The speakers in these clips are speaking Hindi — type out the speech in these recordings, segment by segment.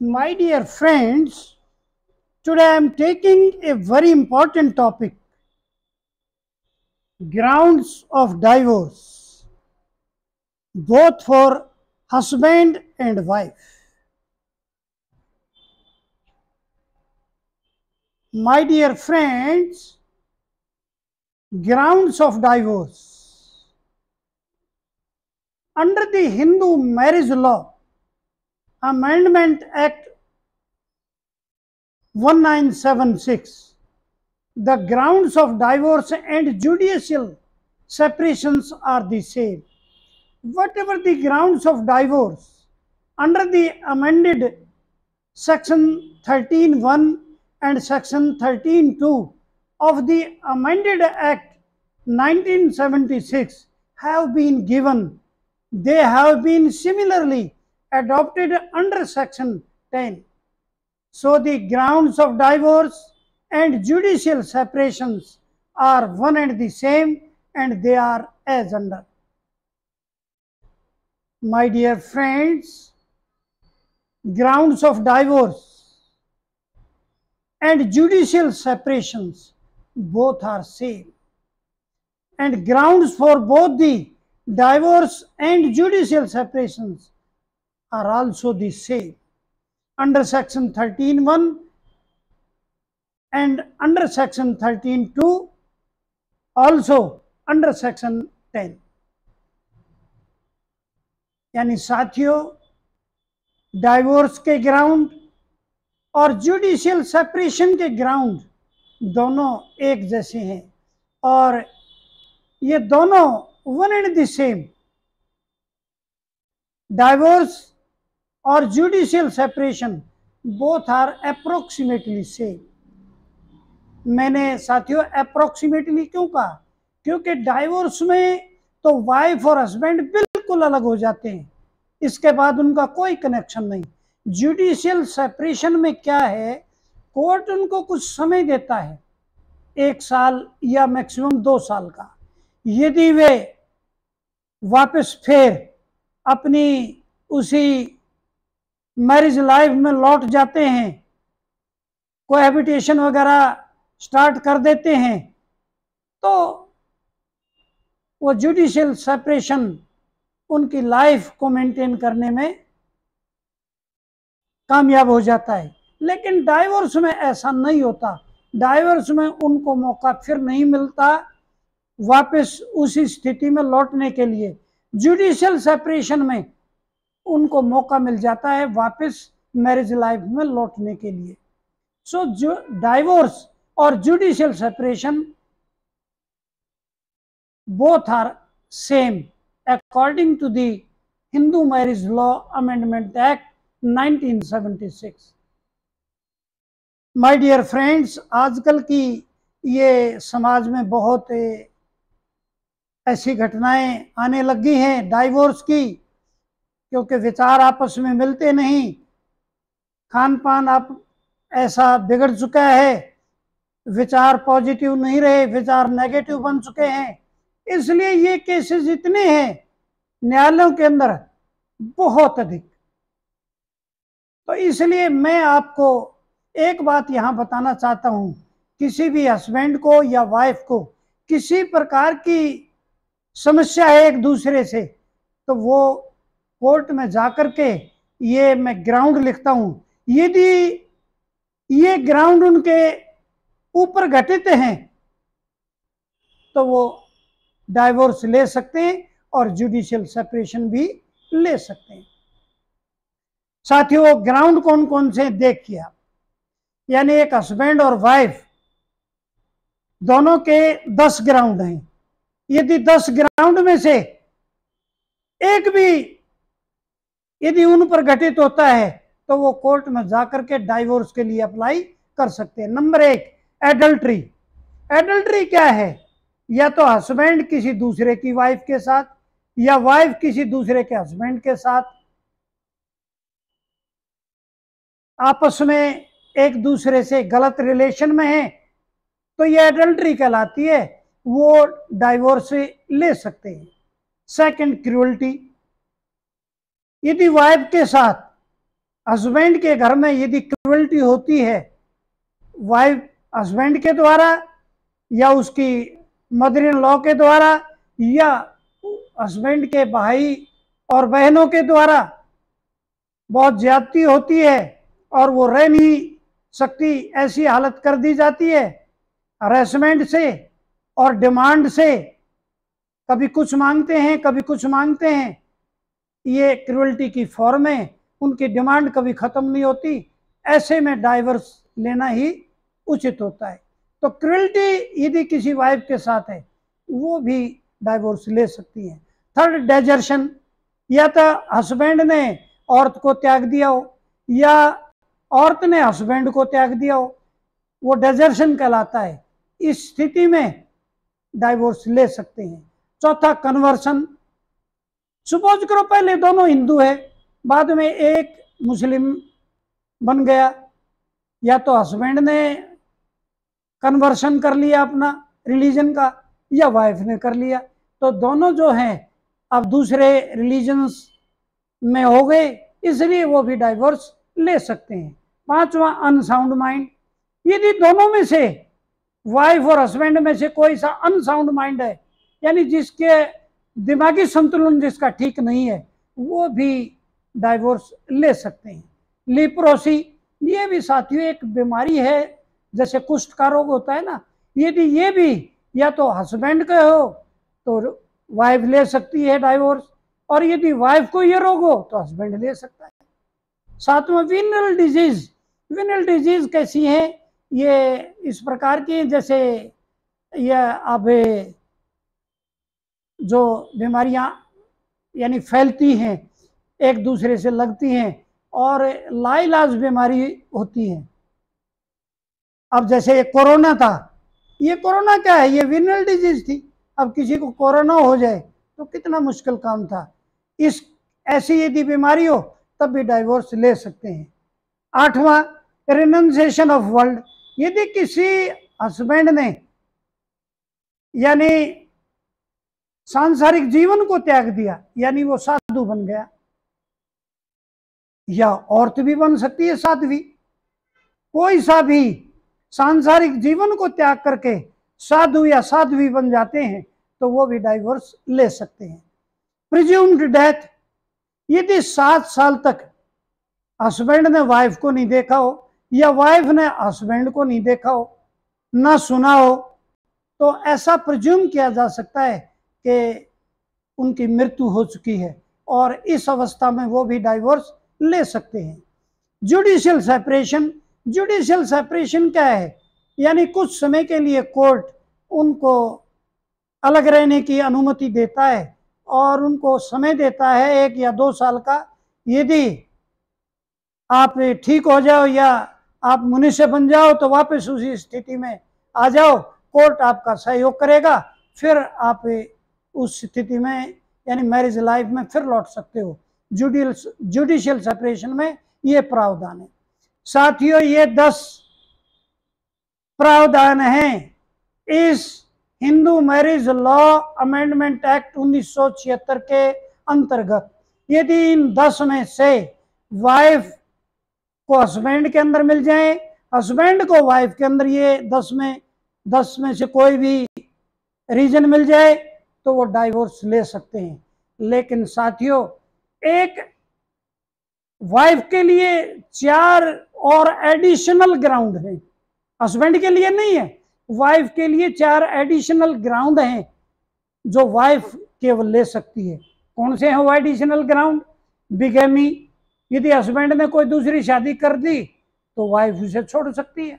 My dear friends, today I am taking a very important topic, grounds of divorce, both for husband and wife. My dear friends, grounds of divorce. Under the Hindu Marriage Law, Amendment Act 1976, the grounds of divorce and judicial separations are the same. Whatever the grounds of divorce under the amended section 13(1) and section 13(2) of the amended Act 1976 have been given, they have been similarly adopted under section 10. So the grounds of divorce and judicial separations are one and the same, and they are as under. My dear friends, grounds of divorce and judicial separations both are same, and grounds for both the divorce and judicial separations are also the same under section 13(1) and under section 13(2), also under section 10. यानी साथियों, डाइवोर्स के ग्राउंड और जुडिशियल सेपरेशन के ग्राउंड दोनों एक जैसे हैं और ये दोनों one and the same. Divorce और judicial separation both are approximately same. मैंने साथियों अप्रोक्सीमेटली क्यों कहा? क्योंकि डाइवोर्स में तो वाइफ और हस्बैंड बिल्कुल अलग हो जाते हैं, इसके बाद उनका कोई कनेक्शन नहीं। जुडिशियल सेपरेशन में क्या है, कोर्ट उनको कुछ समय देता है, 1 साल या मैक्सिमम 2 साल का। यदि वे वापस फिर अपनी उसी मैरिज लाइफ में लौट जाते हैं, कोहैबिटेशन वगैरह स्टार्ट कर देते हैं, तो वो जुडिशियल सेपरेशन उनकी लाइफ को मेंटेन करने में कामयाब हो जाता है। लेकिन डाइवोर्स में ऐसा नहीं होता। डाइवोर्स में उनको मौका फिर नहीं मिलता वापस उसी स्थिति में लौटने के लिए। जुडिशियल सेपरेशन में उनको मौका मिल जाता है वापस मैरिज लाइफ में लौटने के लिए। सो जो डाइवोर्स और judicial separation both are same according to the Hindu Marriage Law Amendment Act 1976. My dear friends, आजकल की ये समाज में बहुत ऐसी घटनाएं आने लगी हैं डाइवोर्स की, क्योंकि विचार आपस में मिलते नहीं, खान पान आप ऐसा बिगड़ चुका है, विचार पॉजिटिव नहीं रहे, विचार नेगेटिव बन चुके हैं। इसलिए ये केसेस इतने हैं न्यायालयों के अंदर, बहुत अधिक। तो इसलिए मैं आपको एक बात यहां बताना चाहता हूं, किसी भी हस्बैंड को या वाइफ को किसी प्रकार की समस्या है एक दूसरे से, तो वो कोर्ट में जाकर के ये मैं ग्राउंड लिखता हूं, यदि ये ग्राउंड उनके ऊपर घटित हैं तो वो डाइवोर्स ले सकते हैं और जुडिशियल सेपरेशन भी ले सकते हैं। साथियों, ग्राउंड कौन कौन से देखिए आप, यानी एक हस्बैंड और वाइफ दोनों के 10 ग्राउंड हैं। यदि 10 ग्राउंड में से एक भी यदि उन पर घटित होता है तो वो कोर्ट में जाकर के डाइवोर्स के लिए अप्लाई कर सकते हैं। Number 1, adultery. एडल्ट्री क्या है? या तो हस्बैंड किसी दूसरे की वाइफ के साथ या वाइफ किसी दूसरे के हस्बैंड के साथ आपस में एक दूसरे से गलत रिलेशन में है, तो ये एडल्ट्री कहलाती है, वो डाइवोर्स ले सकते हैं। Second, cruelty. यदि वाइफ के साथ हस्बैंड के घर में यदि क्रुएल्टी होती है वाइफ हस्बैंड के द्वारा या उसकी मदर इन लॉ के द्वारा या हस्बैंड के भाई और बहनों के द्वारा बहुत ज्यादती होती है और वो रह नहीं सकती, ऐसी हालत कर दी जाती है हरेसमेंट से और डिमांड से, कभी कुछ मांगते हैं कभी कुछ मांगते हैं, ये क्रुएल्टी की फॉर्म है, उनकी डिमांड कभी खत्म नहीं होती, ऐसे में डाइवर्स लेना ही उचित होता है। तो क्रुएल्टी यदि किसी वाइफ के साथ है वो भी डाइवोर्स ले सकती है। थर्ड, डेजर्शन, या तो हस्बैंड ने औरत को त्याग दिया हो या औरत ने हस्बैंड को त्याग दिया हो, वो डेजर्शन कहलाता है। इस स्थिति में डाइवोर्स ले सकते हैं। चौथा, कन्वर्सन, सपोज करो पहले दोनों हिंदू है, बाद में एक मुस्लिम बन गया, या तो हस्बैंड ने कन्वर्शन कर लिया अपना रिलीजन का या वाइफ ने कर लिया, तो दोनों जो हैं अब दूसरे रिलीजन्स में हो गए, इसलिए वो भी डाइवोर्स ले सकते हैं। पांचवा, अनसाउंड माइंड, यदि दोनों में से वाइफ और हस्बैंड में से कोई सा अनसाउंड माइंड है, यानी जिसके दिमागी संतुलन जिसका ठीक नहीं है, वो भी डाइवोर्स ले सकते हैं। लिप्रोसी, ये भी साथियों एक बीमारी है, जैसे कुष्ठ का रोग होता है ना, यदि ये भी या तो हस्बैंड का हो तो वाइफ ले सकती है डाइवोर्स, और यदि वाइफ को ये रोग हो तो हस्बैंड ले सकता है। सातवां, वीनल डिजीज, वीनल डिजीज कैसी है, ये इस प्रकार की जैसे ये अब जो बीमारियां यानी फैलती हैं एक दूसरे से लगती हैं और लाइलाज बीमारी होती है। अब जैसे कोरोना था, ये कोरोना क्या है, ये वीनल डिजीज थी, अब किसी को कोरोना हो जाए तो कितना मुश्किल काम था। इस ऐसी यदि बीमारी हो तब भी डाइवोर्स ले सकते हैं। आठवां, रिनंसिएशन ऑफ वर्ल्ड, यदि किसी हस्बैंड ने यानी सांसारिक जीवन को त्याग दिया, यानी वो साधु बन गया, या औरत भी बन सकती है साध्वी, कोई सा भी सांसारिक जीवन को त्याग करके साधु या साध्वी बन जाते हैं तो वो भी डाइवोर्स ले सकते हैं। प्रिज्यूम्ड डेथ, यदि 7 साल तक हस्बैंड ने वाइफ को नहीं देखा हो या वाइफ ने हस्बैंड को नहीं देखा हो, ना सुना हो, तो ऐसा प्रिज्यूम किया जा सकता है कि उनकी मृत्यु हो चुकी है और इस अवस्था में वो भी डाइवोर्स ले सकते हैं। जुडिशियल सेपरेशन, जुडिशियल सेपरेशन क्या है, यानी कुछ समय के लिए कोर्ट उनको अलग रहने की अनुमति देता है और उनको समय देता है 1 या 2 साल का, यदि आप ठीक हो जाओ या आप मनुष्य बन जाओ तो वापस उसी स्थिति में आ जाओ, कोर्ट आपका सहयोग करेगा, फिर आप उस स्थिति में यानी मैरिज लाइफ में फिर लौट सकते हो। जुडिशियल सेपरेशन में ये प्रावधान है। साथियों, ये 10 प्रावधान हैं इस Hindu marriage law amendment act 1976 के अंतर्गत। यदि इन 10 में से वाइफ को हस्बैंड के अंदर मिल जाए, हस्बैंड को वाइफ के अंदर ये 10 में से कोई भी रीजन मिल जाए तो वो डाइवोर्स ले सकते हैं। लेकिन साथियों, एक वाइफ के लिए 4 और एडिशनल ग्राउंड है, हस्बैंड के लिए नहीं है, वाइफ के लिए 4 एडिशनल ग्राउंड हैं जो वाइफ केवल ले सकती है। कौन से हैं वो एडिशनल ग्राउंड? बिगेमी, यदि हस्बैंड ने कोई दूसरी शादी कर दी तो वाइफ उसे छोड़ सकती है,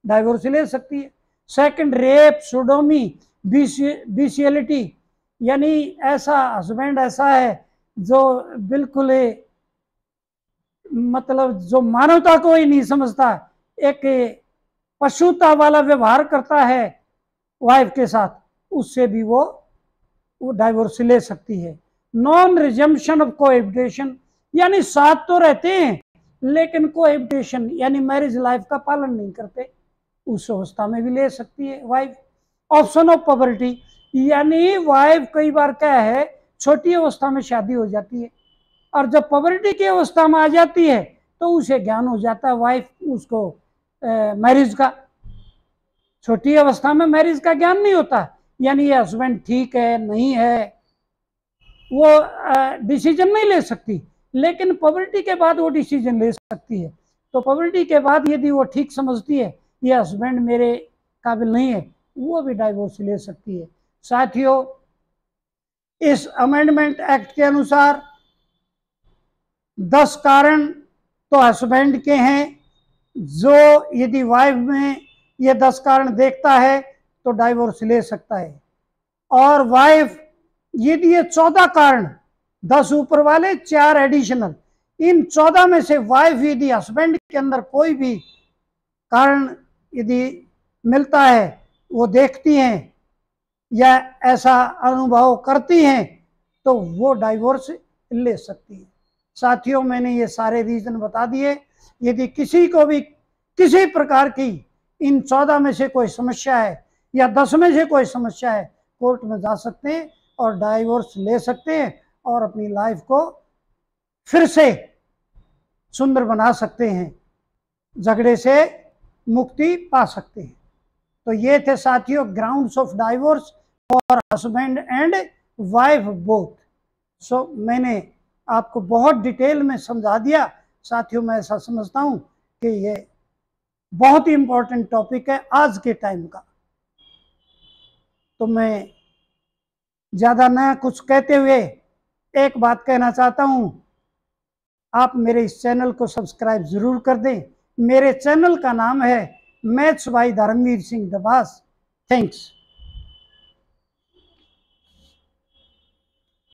डाइवोर्स ले सकती है। सेकंड, रेप, सोडोमी, बिशियलिटी, यानी ऐसा हस्बैंड ऐसा है जो बिल्कुल मतलब जो मानवता को ही नहीं समझता, एक पशुता वाला व्यवहार करता है वाइफ के साथ, उससे भी वो डाइवोर्स ले सकती है। नॉन रिजम्पशन ऑफ कोएबिटेशन, यानी साथ तो रहते हैं लेकिन कोएबिटेशन यानी मैरिज लाइफ का पालन नहीं करते, उस अवस्था में भी ले सकती है वाइफ। ऑप्शन ऑफ पॉवर्टी, यानी वाइफ कई बार क्या है छोटी अवस्था में शादी हो जाती है और जब पॉवर्टी की अवस्था में आ जाती है तो उसे ज्ञान हो जाता है वाइफ उसको मैरिज का। छोटी अवस्था में मैरिज का ज्ञान नहीं होता, यानी ये हस्बैंड ठीक है नहीं है वो डिसीजन नहीं ले सकती, लेकिन पबर्टी के बाद वो डिसीजन ले सकती है। तो पबर्टी के बाद यदि वो ठीक समझती है ये हस्बैंड मेरे काबिल नहीं है, वो भी डाइवोर्स ले सकती है। साथियों, इस अमेंडमेंट एक्ट के अनुसार 10 कारण तो हस्बैंड के हैं, जो यदि वाइफ में ये 10 कारण देखता है तो डाइवोर्स ले सकता है। और वाइफ यदि ये 14 कारण, 10 ऊपर वाले 4 एडिशनल, इन 14 में से वाइफ यदि हस्बैंड के अंदर कोई भी कारण यदि मिलता है, वो देखती हैं या ऐसा अनुभव करती हैं, तो वो डाइवोर्स ले सकती है। साथियों, मैंने ये सारे रीजन बता दिए। यदि किसी को भी किसी प्रकार की इन 14 में से कोई समस्या है या 10 में से कोई समस्या है, कोर्ट में जा सकते हैं और डाइवोर्स ले सकते हैं और अपनी लाइफ को फिर से सुंदर बना सकते हैं, झगड़े से मुक्ति पा सकते हैं। तो ये थे साथियों grounds of divorce for husband and wife both. So मैंने आपको बहुत डिटेल में समझा दिया। साथियों, मैं ऐसा समझता हूं कि ये बहुत ही इंपॉर्टेंट टॉपिक है आज के टाइम का। तो मैं ज़्यादा नया कुछ कहते हुए एक बात कहना चाहता हूं, आप मेरे इस चैनल को सब्सक्राइब ज़रूर कर दें। मेरे चैनल का नाम है maths by Dharamvir Singh Dabas. Thanks.